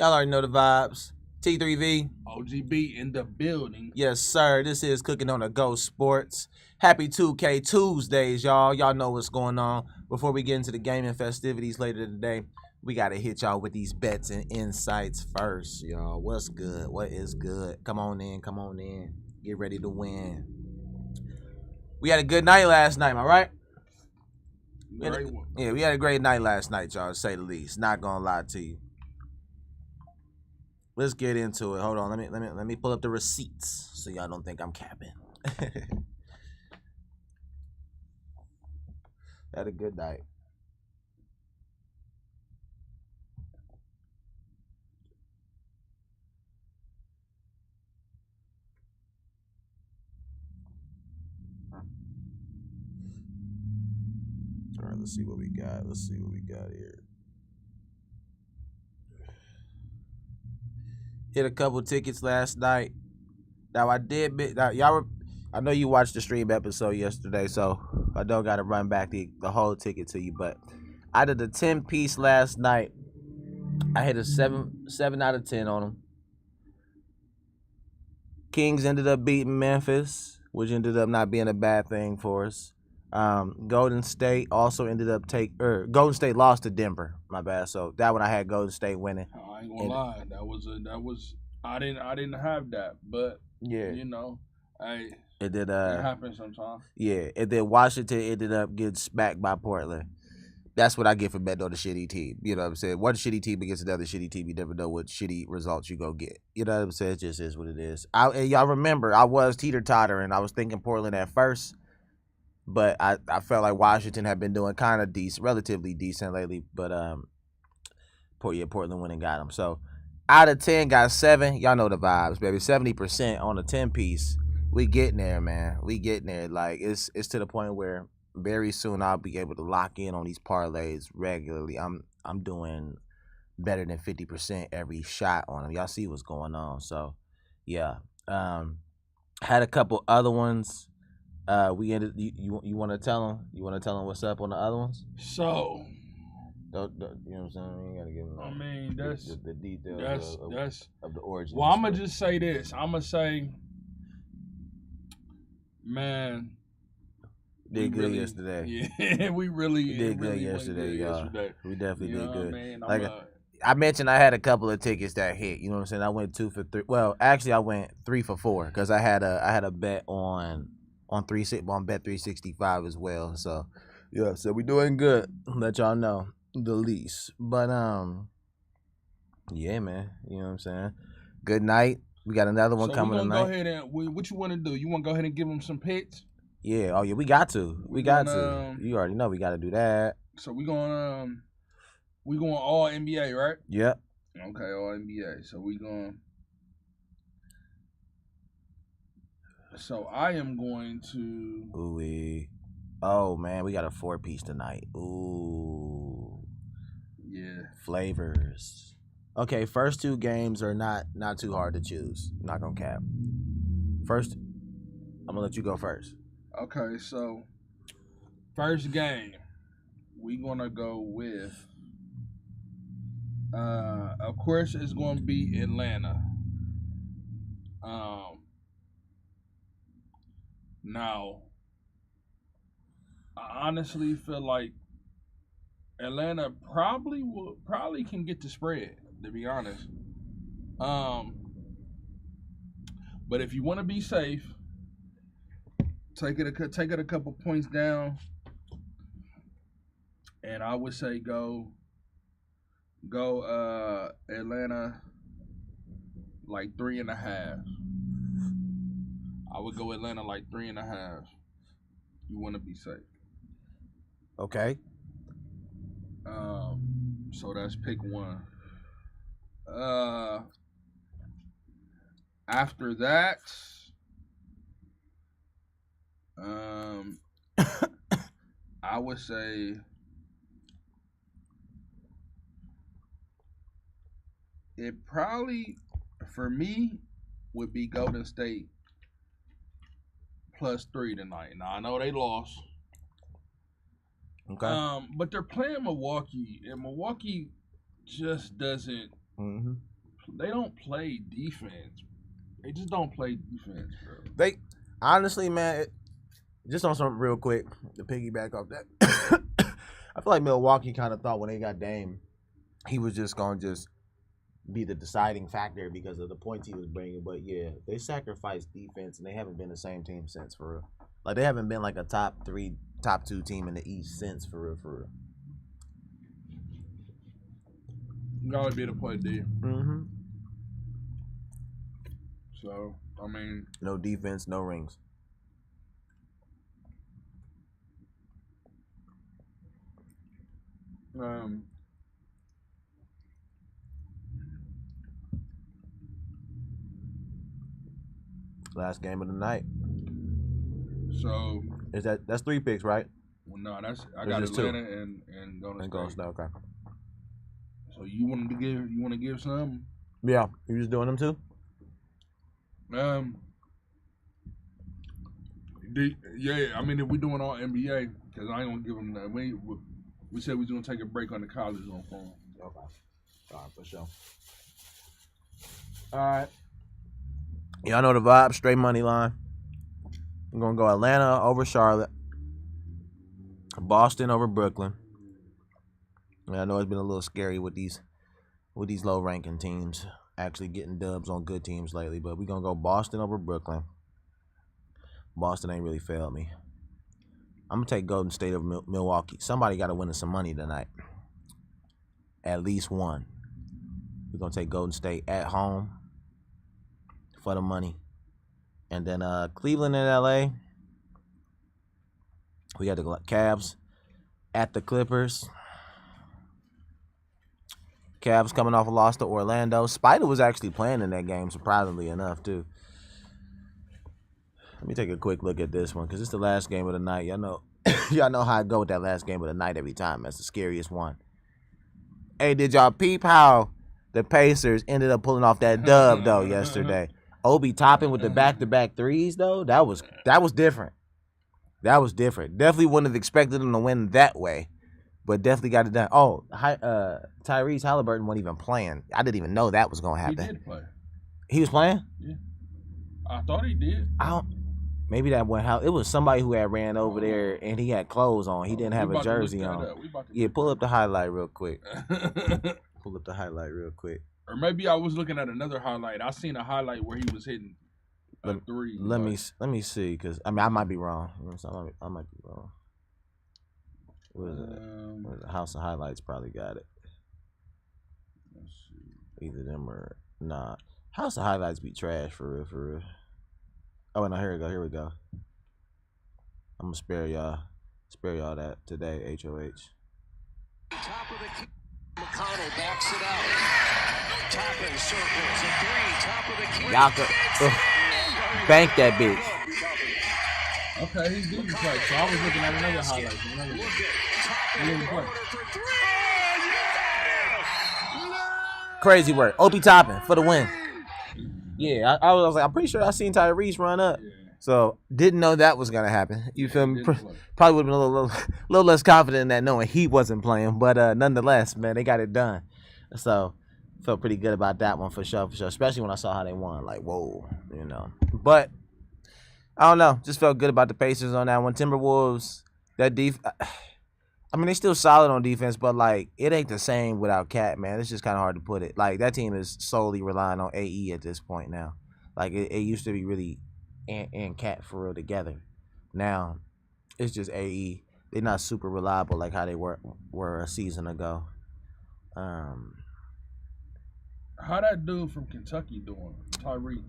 Y'all already know the vibes. T3V. OGB in the building. Yes, sir. This is Cookin-On-The-Go Sports. Happy 2K Tuesdays, y'all. Y'all know what's going on. Before we get into the gaming festivities later today, we got to hit y'all with these bets and insights first, y'all. What's good? What is good? Come on in. Come on in. Get ready to win. We had a good night last night, am I right? Great one. Yeah, we had a great night last night, y'all, to say the least. Not gonna lie to you. Let's get into it. Hold on, let me pull up the receipts so y'all don't think I'm capping. Had a good night. All right, let's see what we got. Let's see what we got here. Hit a couple tickets last night. Now I did. I know you watched the stream episode yesterday, so I don't got to run back the whole ticket to you. But out of the 10 piece last night, I hit a 7 out of 10 on them. Kings ended up beating Memphis, which ended up not being a bad thing for us. Golden State also ended up Golden State lost to Denver. My bad. So that one I had Golden State winning. I ain't gonna lie, that was I didn't have that, but yeah, you know, it did. It happens sometimes. Yeah, and then Washington ended up getting smacked by Portland. That's what I get for betting on a shitty team. You know what I'm saying? One shitty team against another shitty team, you never know what shitty results you go get. You know what I'm saying? It just is what it is. And y'all remember, I was teeter-tottering. I was thinking Portland at first, but I felt like Washington had been doing kind of decent, relatively decent lately. But Portland went and got them. So out of 10, got 7. Y'all know the vibes, baby. 70% on a 10-piece. We getting there, man. We getting there. Like it's to the point where very soon I'll be able to lock in on these parlays regularly. I'm doing better than 50% every shot on them. Y'all see what's going on. So yeah. Had a couple other ones. We ended. You want to tell them? You want to tell them what's up on the other ones? So. You know what I'm saying? You gotta give them. I mean, that's the details of the origin. Well, I'm gonna just say this. I'm gonna say, man, did good yesterday. Yeah, we really did good yesterday, y'all. We definitely did good. I mean? Like I mentioned, I had a couple of tickets that hit. You know what I'm saying? I went 2 for 3. Well, actually, I went 3 for 4 because I had a bet on bet 365 as well. So yeah, so we doing good. Let y'all know the least. But yeah, man. You know what I'm saying? Good night. We got another one coming tonight. So we gonna go ahead and what you want to do? You want to go ahead and give them some picks? Yeah. Oh yeah, we got to. We got to. You already know we got to do that. So we going all NBA, right? Yep. Okay, all NBA. So we going. So I am going to. Ooh. Oh man, we got a 4-piece tonight. Ooh. Yeah. Flavors. Okay, first 2 games are not too hard to choose. Not gonna cap. First, I'm gonna let you go first. Okay, so first game, we gonna go with. Of course, it's gonna be Atlanta. Now, I honestly feel like Atlanta probably can get the spread, to be honest. But if you want to be safe, take it a couple points down, and I would say go Atlanta like 3.5. I would go Atlanta like 3.5. You want to be safe. Okay. So that's pick 1. After that, I would say it probably for me would be Golden State +3 tonight. Now I know they lost. Okay. But they're playing Milwaukee, and Milwaukee just doesn't They don't play defense. They just don't play defense, bro. They honestly, man, just on something real quick to piggyback off that. I feel like Milwaukee kind of thought when they got Dame, he was just gonna be the deciding factor because of the points he was bringing. But yeah, they sacrificed defense and they haven't been the same team since, for real. Like they haven't been like a top 3, top 2 team in the East since, for real, for real. You gotta be able to play D. Mm-hmm. So I mean, no defense, no rings. Last game of the night. So that's 3 picks, right? Well, no, I got Atlanta and Golden State. Okay. So you want to give some? Yeah, you just doing them too? Yeah. I mean, if we doing all NBA, because I ain't gonna give them that. We said we was gonna take a break on the college on phone. Okay. All right, for sure. All right. Y'all know the vibe. Straight money line. I'm gonna go Atlanta over Charlotte. Boston over Brooklyn. I know it's been a little scary with these low ranking teams actually getting dubs on good teams lately, but we're gonna go Boston over Brooklyn. Boston ain't really failed me. I'm gonna take Golden State over Milwaukee. Somebody got to win us some money tonight. At least one. We're gonna take Golden State at home for the money, and then Cleveland and LA. We got the Cavs at the Clippers. Cavs coming off a loss to Orlando. Spider was actually playing in that game, surprisingly enough, too. Let me take a quick look at this one, because it's the last game of the night. Y'all know how I go with that last game of the night every time. That's the scariest one. Hey, did y'all peep how the Pacers ended up pulling off that dub, though, yesterday? Obi Toppin with the back-to-back threes, though? That was different. That was different. Definitely wouldn't have expected them to win that way, but definitely got it done. Oh, Tyrese Halliburton wasn't even playing. I didn't even know that was going to happen. He did play. He was playing? Yeah. I thought he did. Maybe that went how it was somebody who had ran over there and he had clothes on. He didn't have a jersey on. Yeah, pull up the highlight real quick. Pull up the highlight real quick. Or maybe I was looking at another highlight. I seen a highlight where he was hitting a three. Let me see, because I might be wrong. I might be wrong. What is it? House of Highlights probably got it. Let's see. Either them or nah. House of Highlights be trash for real. Oh, no, here we go. I'm gonna spare y'all that today. HOH. Top of the key. McConnell backs it out. Toppin circles a three. Top of the key. Y'all could bank that bitch. Okay, he didn't play. So I was looking at another highlight. He didn't play. Crazy work. Obi Toppin for the win. Yeah, I was like, I'm pretty sure I seen Tyrese run up. Yeah. So didn't know that was gonna happen. You feel me? Probably would have been a little less confident in that, knowing he wasn't playing. But nonetheless, man, they got it done. So felt pretty good about that one for sure. Especially when I saw how they won. Like, whoa, you know. But I don't know. Just felt good about the Pacers on that one. Timberwolves, that I mean, they still solid on defense, but like it ain't the same without Cat, man. It's just kind of hard to put it. Like that team is solely relying on AE at this point now. Like it used to be really and Cat for real together. Now it's just AE. They're not super reliable like how they were a season ago. How that dude from Kentucky doing? Tyree.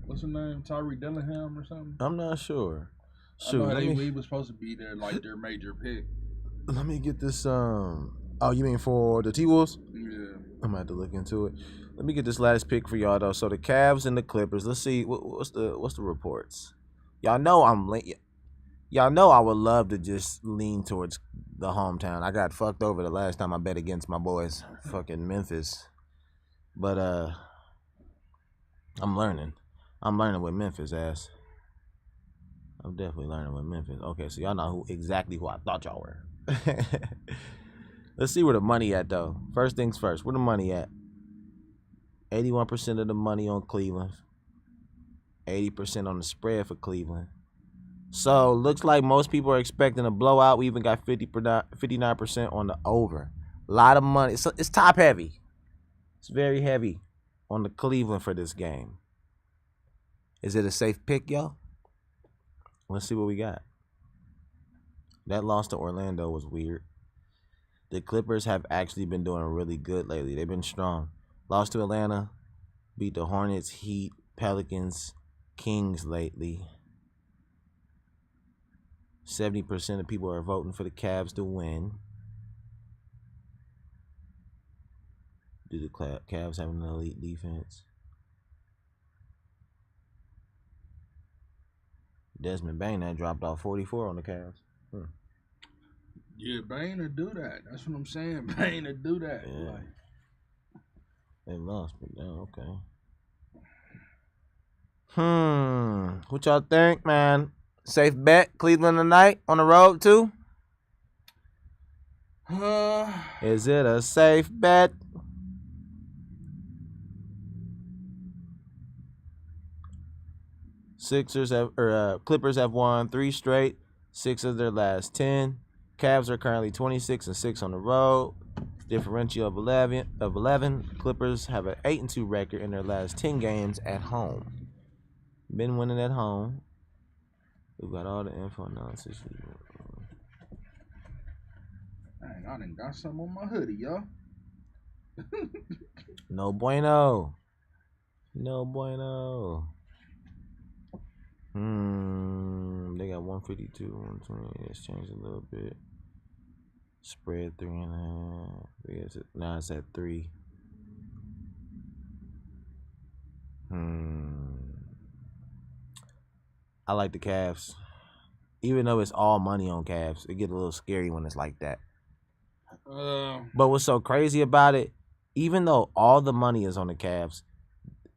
What's his name? Tyree Dillingham or something? I'm not sure. Shoot, he was supposed to be there like their major pick. Let me get this. Oh, you mean for the T-Wolves? Yeah. I'm gonna have to look into it. Let me get this last pick for y'all though. So the Cavs and the Clippers. Let's see what's the reports. Y'all know I would love to just lean towards the hometown. I got fucked over the last time I bet against my boys, fucking Memphis. But I'm learning. I'm learning with Memphis ass. I'm definitely learning with Memphis. Okay, so y'all know exactly who I thought y'all were. Let's see where the money at, though. First things first, where the money at? 81% of the money on Cleveland. 80% on the spread for Cleveland. So looks like most people are expecting a blowout. We even got 59% on the over. A lot of money. So it's top heavy. It's very heavy on the Cleveland for this game. Is it a safe pick, y'all? Let's see what we got. That loss to Orlando was weird. The Clippers have actually been doing really good lately. They've been strong. Lost to Atlanta. Beat the Hornets, Heat, Pelicans, Kings lately. 70% of people are voting for the Cavs to win. Do the Cavs have an elite defense? Desmond Bain that dropped off 44 on the Cavs. Yeah, Bane to do that. That's what I'm saying. Bane to do that. Yeah. Like, they lost, but yeah, okay. What y'all think, man? Safe bet, Cleveland tonight on the road too? Is it a safe bet? Clippers have won 3 straight, 6 of their last 10. Cavs are currently 26-6 on the road, differential of 11. Clippers have an 8-2 record in their last 10 games at home. Been winning at home. We've got all the info analysis. dang, I done got something on my hoodie, y'all. No bueno. No bueno. They got 152, 120. It's changed a little bit. Spread 3.5. Now it's at 3. I like the Cavs. Even though it's all money on Cavs, it gets a little scary when it's like that. But what's so crazy about it, even though all the money is on the Cavs,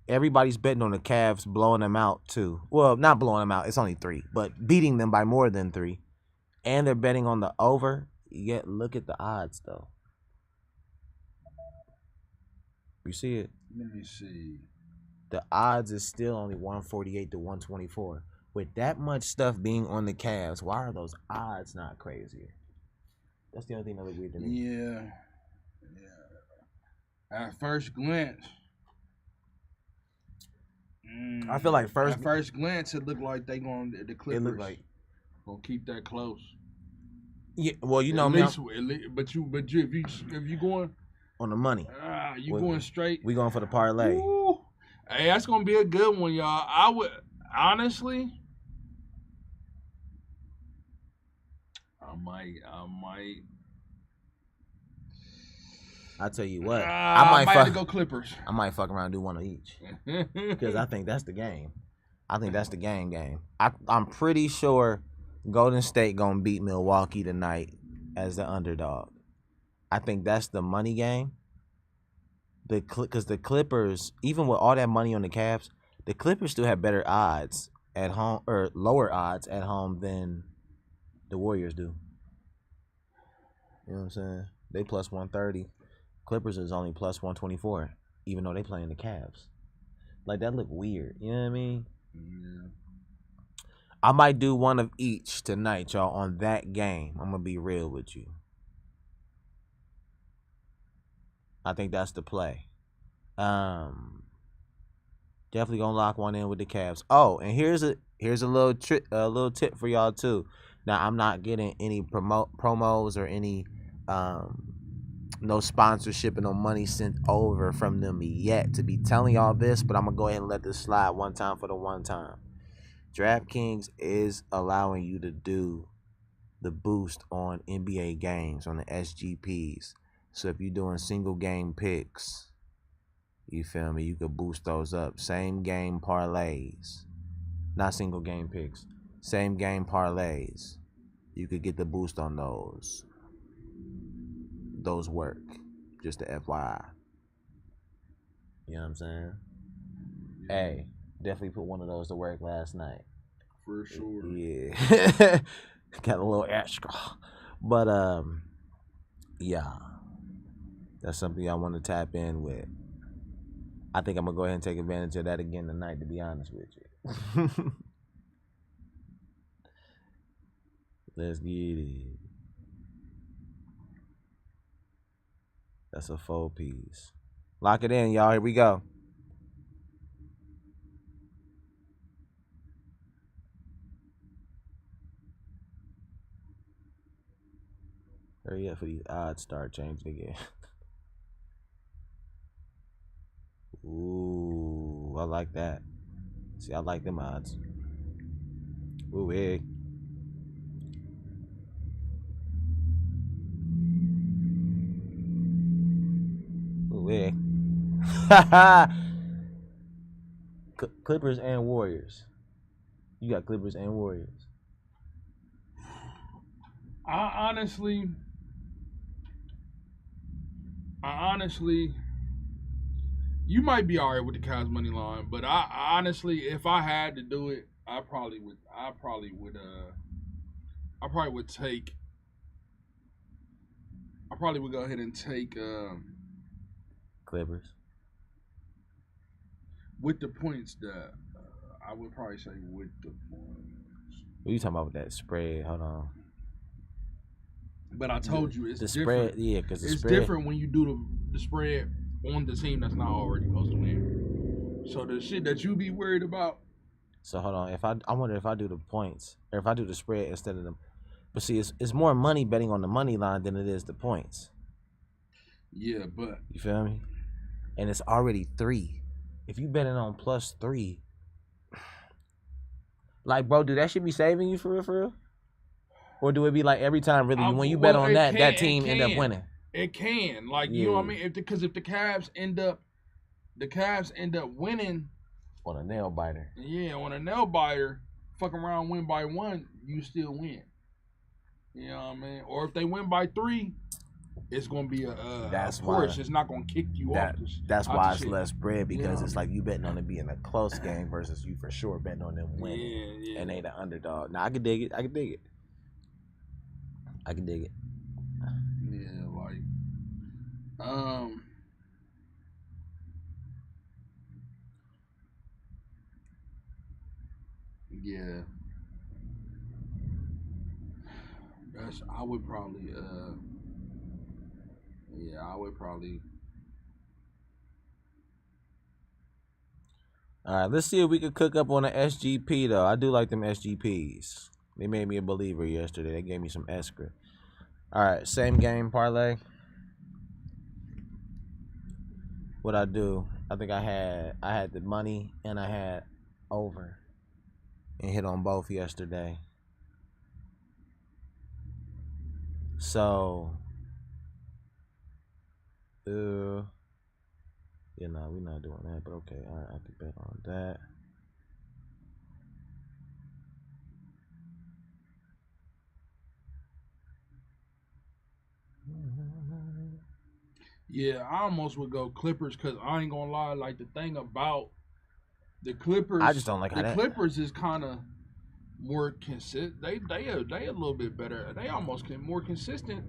everybody's betting on the Cavs blowing them out too. Well, not blowing them out. It's only 3, but beating them by more than 3. And they're betting on the over. Yet look at the odds though. You see it? Let me see. The odds is still only 148 to 124. With that much stuff being on the Cavs, why are those odds not crazier? That's the only thing that looks weird to me. Yeah. At first glance. I feel like at first glance, it looked like the Clippers. It looked like gonna keep that close. Yeah, well, you know, at least, but if you going on the money, going straight. We going for the parlay. Ooh. Hey, that's gonna be a good one, y'all. I would honestly, I might. I tell you what, I might have to go Clippers. I might fuck around and do one of each because I think that's the game. I think that's the game. I'm pretty sure Golden State gonna beat Milwaukee tonight as the underdog. I think that's the money game. Because the Clippers, even with all that money on the Cavs, the Clippers still have better odds at home or lower odds at home than the Warriors do. You know what I'm saying? They plus 130. Clippers is only plus 124, even though they playing the Cavs. Like, that look weird. You know what I mean? Yeah. I might do one of each tonight, y'all, on that game. I'm going to be real with you. I think that's the play. Definitely going to lock one in with the Cavs. Oh, and here's a little tip for y'all, too. Now, I'm not getting any promos or any no sponsorship and no money sent over from them yet to be telling y'all this, but I'm going to go ahead and let this slide one time for the one time. DraftKings is allowing you to do the boost on NBA games, on the SGPs. So if you're doing single game picks, you feel me, you could boost those up. Same game parlays. Not single game picks. Same game parlays. You could get the boost on those. Those work. Just the FYI. You know what I'm saying? Hey, definitely put one of those to work last night. For sure. Yeah. Got a little extra. But, yeah. That's something I want to tap in with. I think I'm gonna go ahead and take advantage of that again tonight. To be honest with you. Let's get it. That's a 4-piece. Lock it in, y'all. Here we go. Hurry up for these odds start changing again. Ooh, I like that. See, I like them odds. Ooh, hey. Ooh, hey. Clippers and Warriors. You got Clippers and Warriors. I honestly, you might be alright with the Cavs money line, but I honestly, if I had to do it, I probably would go ahead and take Clippers. with the points that I would probably say with the points. What are you talking about with that spread? Hold on. But I told you it's the different. Spread, yeah, because It's spread, different when you do the spread on the team that's not already supposed to win. So the shit that you be worried about. So hold on. If I wonder if I do the points or if I do the spread instead of them. But see, it's more money betting on the money line than it is the points. Yeah, but You feel me? And it's already 3. If you betting on +3, like, bro, do that shit be saving you for real, for real? Or do it be like every time really when you bet on that team end up winning? It can, like, you know what I mean? Because if the Cavs end up winning on a nail biter. Yeah, on a nail biter, fuck around, win by 1, you still win. You know what I mean? Or if they win by 3, it's gonna be of course, it's not gonna kick you off. That's why it's less spread, because it's like you betting on it being a close game versus you for sure betting on them winning and they the underdog. Now I can dig it. I can dig it. Yeah, like yeah. I would probably All right, let's see if we could cook up on an SGP though. I do like them SGPs. They made me a believer yesterday. They gave me some escrow. All right, same game parlay. What I do? I think I had the money and I had over, and hit on both yesterday. So, we're not doing that. But okay, all right, I can bet on that. Yeah, I almost would go Clippers, because I ain't gonna lie. Like, the thing about the Clippers, I just don't like how the Clippers is kind of more consistent. They a little bit better. They almost more consistent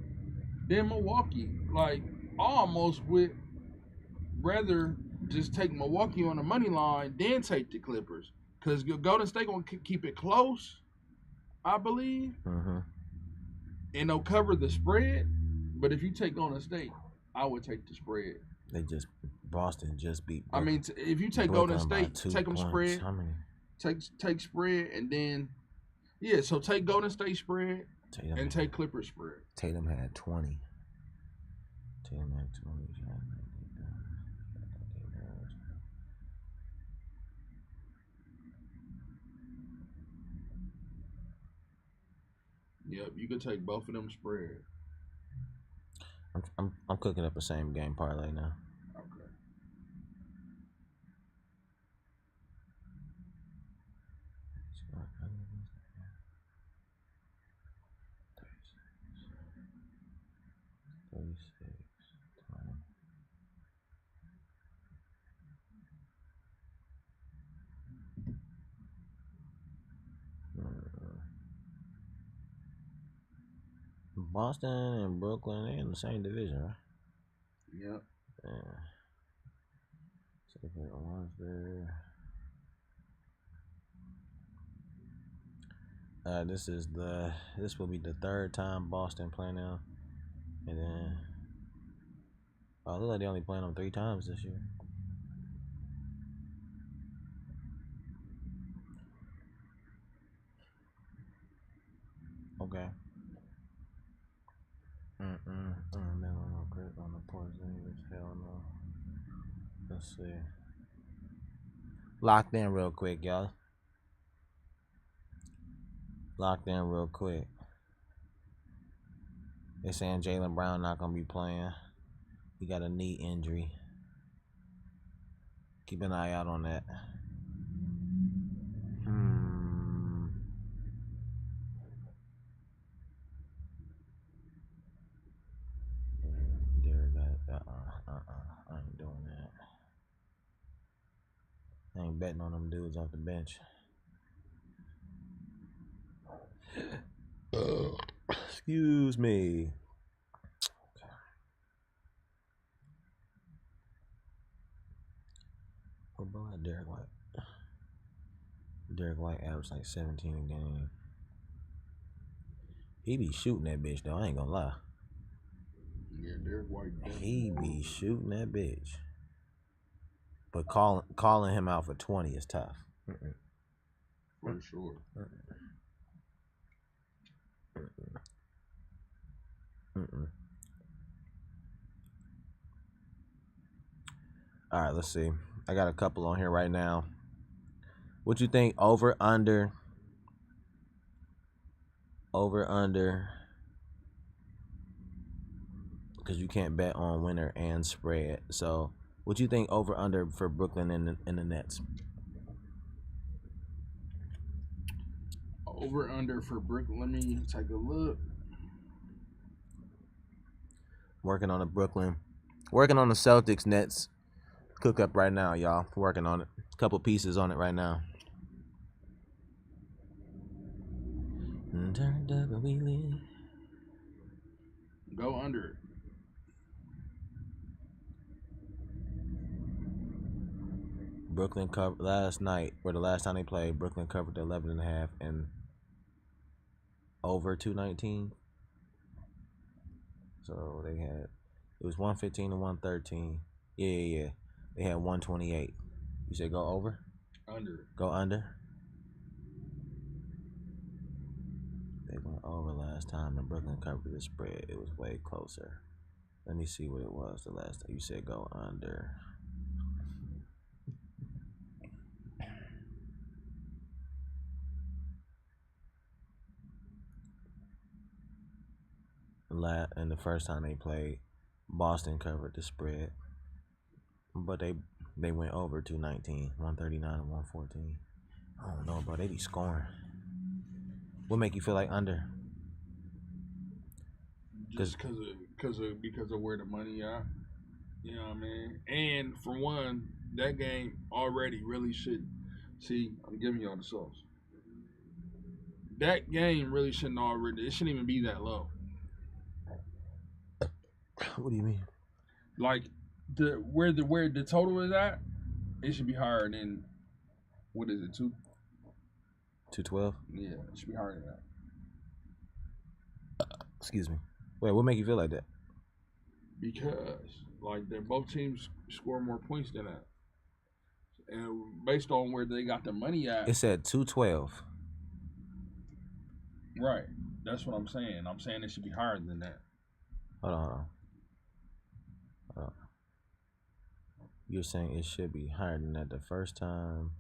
than Milwaukee. Like, I almost would rather just take Milwaukee on the money line than take the Clippers, because Golden State gonna keep it close, I believe, and they'll cover the spread. But if you take Golden State, I would take the spread. Boston just beat. I mean, if you take Golden State, take them spread. How many? Take spread, and then so take Golden State spread and take Clippers spread. Tatum had 20. Yep, you could take both of them spread. I'm cooking up a same game parlay now. Okay. Boston and Brooklyn, they in the same division, right? Yep. Yeah. So This will be the third time Boston playing them, and then look like they only playing them 3 times this year. Okay. On the Porzingis, hell no. Let's see. Locked in real quick, y'all. Locked in real quick. They're saying Jaylen Brown not gonna be playing. He got a knee injury. Keep an eye out on that. I ain't doing that. I ain't betting on them dudes off the bench. Excuse me. What about Derek White? Derek White averaged like 17 a game. He be shooting that bitch though. I ain't gonna lie. Yeah, Derek White. He be shooting that bitch. But calling him out for 20 is tough. For sure. All right, let's see. I got a couple on here right now. What you think over under? Because you can't bet on winner and spread. So, what you think over under for Brooklyn and the Nets? Over under for Brooklyn. Let me take a look. Working on the Brooklyn. Working on the Celtics Nets cook up right now, y'all. Working on it. A couple pieces on it right now. Go under it. Brooklyn covered last night, or the last time they played, Brooklyn covered 11.5 and over 219. So they had, it was 115 to 113. Yeah. They had 128. You said go over? Under. Go under? They went over last time and Brooklyn covered the spread. It was way closer. Let me see what it was the last time. You said go under. And the first time they played, Boston covered the spread. But they went over 219, 139 and 114. I don't know, bro. They be scoring. What make you feel like under? Just because of where the money at. You know what I mean? And for one, that game already really should. See, I'm giving y'all the sauce. That game really shouldn't already. It shouldn't even be that low. What do you mean? Like where the total is at, it should be higher than what is it, 212? Yeah, it should be higher than that. Excuse me. Wait, what make you feel like that? Because like they're both teams score more points than that. And based on where they got the money at, It said 212. right. That's what I'm saying. I'm saying it should be higher than that. Hold on. You're saying it should be higher than that. The first time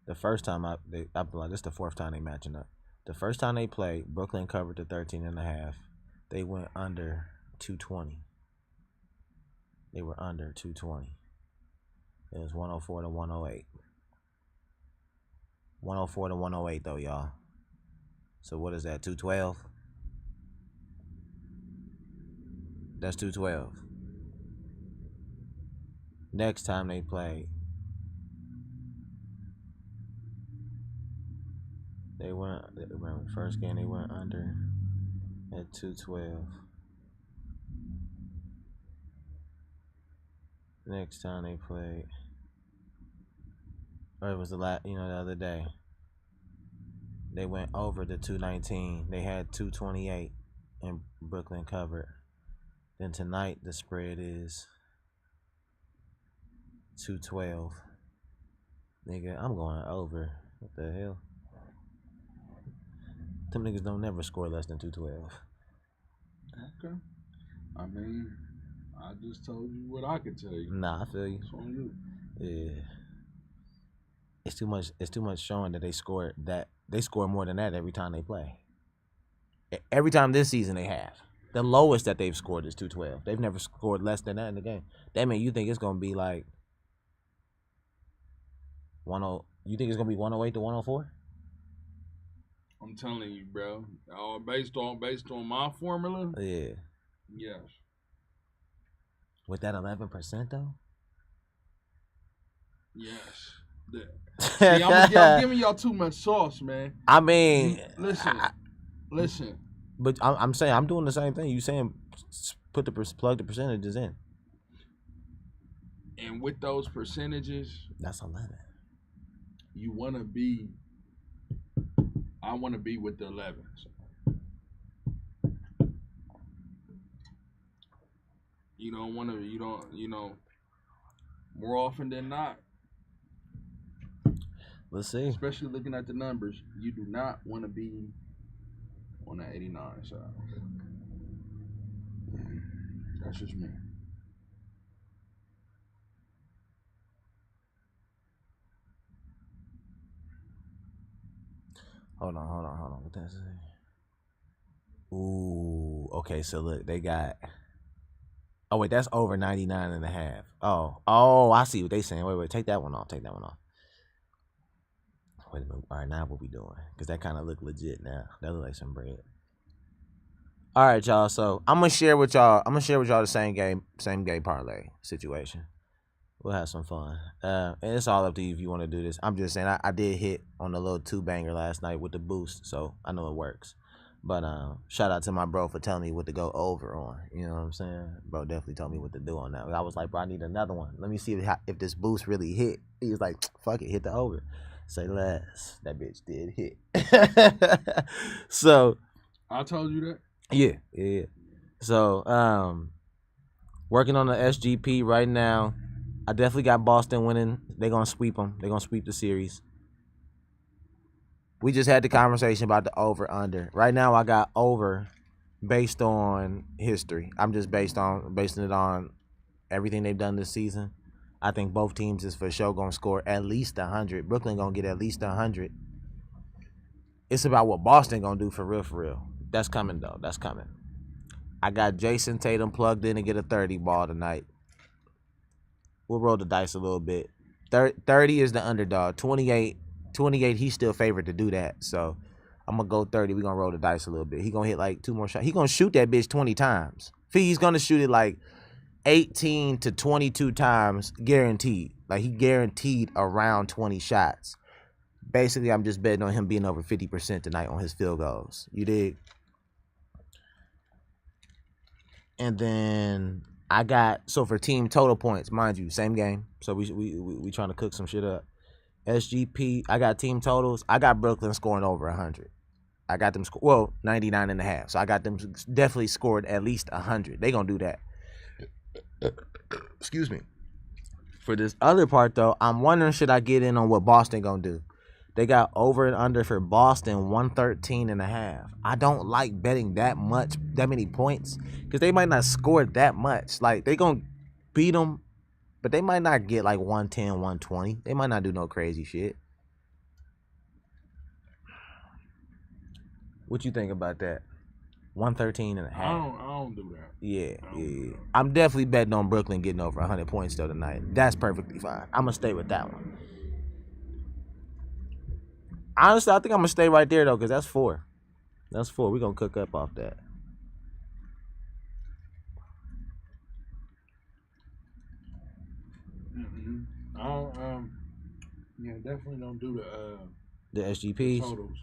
I like, this is the fourth time they matching up. The first time they played, Brooklyn covered the 13.5. They went under 220. They were under 220. It was 104 to 108. 104 to 108 though, y'all. So what is that? 212? That's 212. Next time they played, remember the first game they went under at 212. Next time they played, or it was the other day. They went over the 219. They had 228, and Brooklyn covered. Then tonight the spread is 212. Nigga, I'm going over. What the hell? Them niggas don't never score less than 212. Okay. I mean, I just told you what I could tell you. Nah, I feel you. It's on you. Yeah. It's too much. It's too much showing that they score more than that every time they play. Every time this season they have. The lowest that they've scored is 212. They've never scored less than that in the game. That means you think it's gonna be like 10. You think it's gonna be 108 to 104? I'm telling you, bro. Based on my formula. Yeah. Yes. With that 11% though. Yes. See, I'm giving y'all too much sauce, man. I mean, listen. But I'm saying I'm doing the same thing. You saying plug the percentages in. And with those percentages, that's 11. You want to be. I want to be with the 11s. You don't want to. You know. More often than not. Let's see. Especially looking at the numbers, you do not want to be on that 89 side. That's just me. Hold on. What that say? Ooh, okay. So look, they got. Oh wait, that's over 99.5. Oh, I see what they saying. Wait, take that one off. Wait a minute. All right, now what we doing? Because that kind of look legit now. That look like some bread. All right, y'all. So I'm gonna share with y'all the same game parlay situation. We'll have some fun. And it's all up to you if you want to do this. I'm just saying I did hit on the little 2-banger last night with the boost, so I know it works. But shout out to my bro for telling me what to go over on. You know what I'm saying? Bro definitely told me what to do on that. I was like, bro, I need another one. Let me see if this boost really hit. He was like, fuck it, hit the over. Say less. That bitch did hit. So I told you that? Yeah. So working on the SGP right now. I definitely got Boston winning. They're going to sweep them. They're going to sweep the series. We just had the conversation about the over-under. Right now, I got over based on history. I'm just basing it on everything they've done this season. I think both teams is for sure going to score at least 100. Brooklyn going to get at least 100. It's about what Boston going to do for real. That's coming, though. That's coming. I got Jason Tatum plugged in to get a 30 ball tonight. We'll roll the dice a little bit. 30 is the underdog. 28, he's still favored to do that. So I'm going to go 30. We're going to roll the dice a little bit. He going to hit like 2 more shots. He going to shoot that bitch 20 times. He's going to shoot it like 18 to 22 times guaranteed. Like he guaranteed around 20 shots. Basically, I'm just betting on him being over 50% tonight on his field goals. You dig? And then I got, so for team total points, mind you, same game. So we trying to cook some shit up. SGP, I got team totals. I got Brooklyn scoring over 100. I got them 99.5. So I got them definitely scored at least 100. They gonna do that. Excuse me. For this other part though, I'm wondering should I get in on what Boston gonna do? They got over and under for Boston 113.5. I don't like betting that many points, because they might not score that much. Like they gonna beat them, but they might not get like 110, 120. They might not do no crazy shit. What you think about that? 113.5. I don't do that. Yeah. I'm definitely betting on Brooklyn getting over 100 points though tonight. That's perfectly fine. I'm gonna stay with that one. Honestly, I think I'm gonna stay right there though, because that's 4. That's 4. We're gonna cook up off that. Yeah, definitely don't do the SGPs. Totals.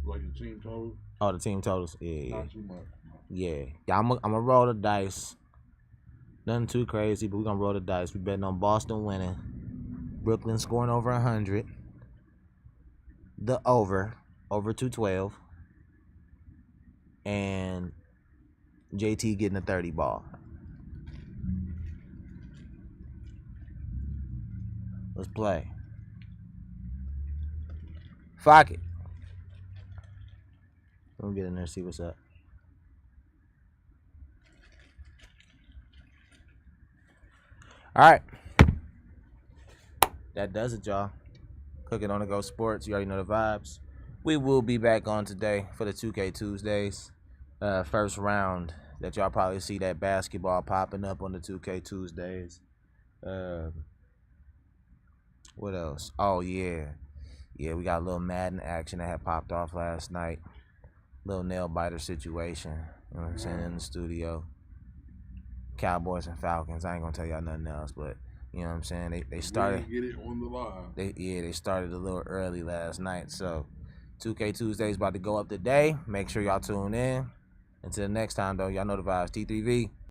Like the team totals. Oh, the team totals. Yeah. Not too much. Yeah. I'm gonna roll the dice. Nothing too crazy, but we're gonna roll the dice. We betting on Boston winning. Brooklyn scoring over 100. The over 212. And JT getting a 30 ball. Let's play. Fuck it. Let me get in there and see what's up. All right. That does it, y'all. Cookin-On-The-Go Sports. You already know the vibes. We will be back on today for the 2K Tuesdays. First round that y'all probably see that basketball popping up on the 2K Tuesdays. What else? Oh, yeah. Yeah, we got a little Madden action that had popped off last night. Little nail biter situation. You know what I'm saying? In the studio. Cowboys and Falcons. I ain't gonna tell y'all nothing else, but you know what I'm saying? They started. We didn't get it on the live. They started a little early last night. So 2K Tuesday's about to go up today. Make sure y'all tune in. Until next time though, y'all know the vibes. T3V.